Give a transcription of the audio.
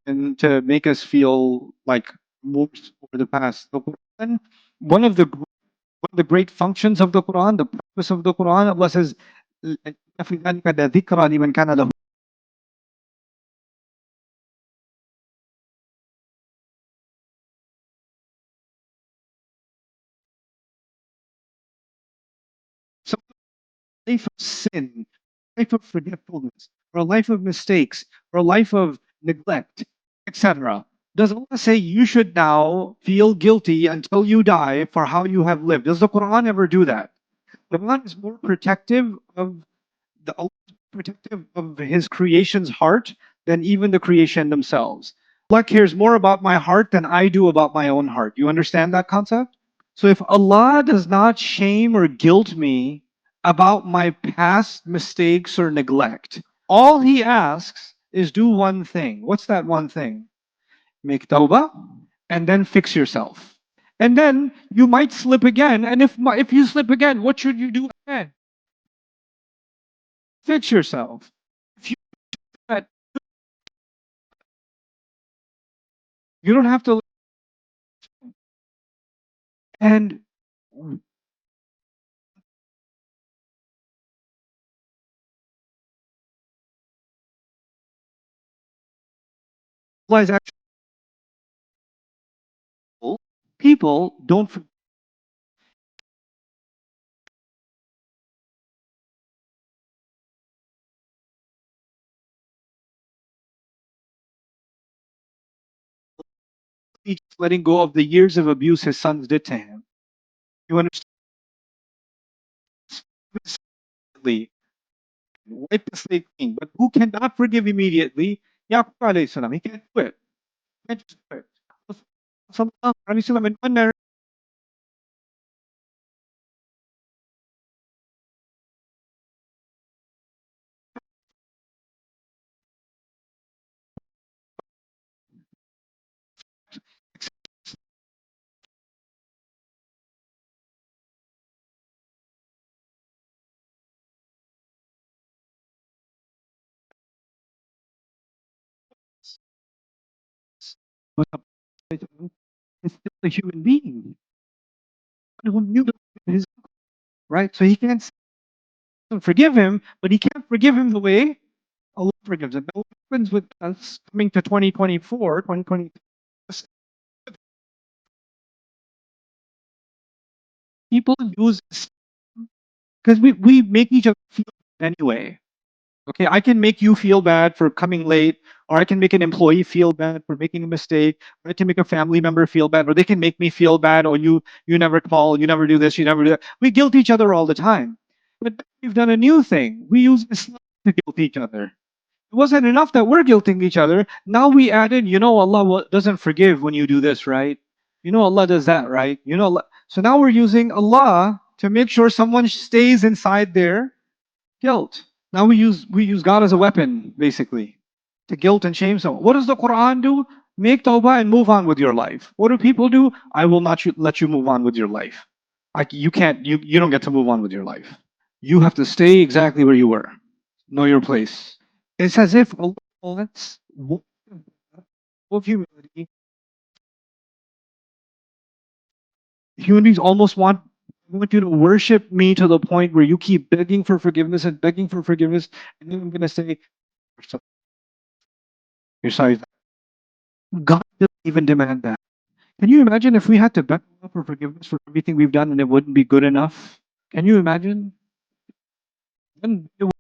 and to make us feel like moves over the past. The Quran, one of the great functions of the Quran, the purpose of the Quran, Allah says, "فِي ذَلِكَ لَذِكْرَى لِمَنْ كَانَ لَهُ." So a life of sin, a life of forgetfulness, or a life of mistakes, or a life of neglect, etc. Does Allah say you should now feel guilty until you die for how you have lived? Does the Quran ever do that? The Quran is more protective of Allah is protective of His creation's heart than even the creation themselves. Allah cares more about my heart than I do about my own heart. You understand that concept? So if Allah does not shame or guilt me about my past mistakes or neglect, all He asks is do one thing. What's that one thing? Make tawbah and then fix yourself. And then you might slip again. And if you slip again, what should you do again? Fix yourself. If you do that, you don't have to. And realize actually people don't forget letting go of the years of abuse his sons did to him. You understand? Immediately, wipe the slate clean. But who cannot forgive immediately? Yaqub alayhi salam. He can't do it. He can't just do it. Sallallahu alayhi wasallam in one narrative was a is still a human being who knew his right. So he can't forgive him, but he can't forgive him the way Allah forgives him. Now, what happens with us coming to 2024, 2020? People use because we make each other feel bad anyway. Okay, I can make you feel bad for coming late, or I can make an employee feel bad for making a mistake, or I can make a family member feel bad, or they can make me feel bad, or you never call, you never do this, you never do that. We guilt each other all the time. But we've done a new thing. We use Islam to guilt each other. It wasn't enough that we're guilting each other. Now we added, Allah doesn't forgive when you do this, right? Allah does that, right? So now we're using Allah to make sure someone stays inside their guilt. Now we use God as a weapon, basically, to guilt and shame someone. What does the Quran do? Make tawbah and move on with your life. What do people do? I will not let you move on with your life. You can't. You don't get to move on with your life. You have to stay exactly where you were. Know your place. It's as if Allah wants of humility. Human beings almost want you to worship me to the point where you keep begging for forgiveness and begging for forgiveness, and then I'm gonna say, you're sorry. God doesn't even demand that. Can you imagine if we had to beg for forgiveness for everything we've done and it wouldn't be good enough? Can you imagine? Then it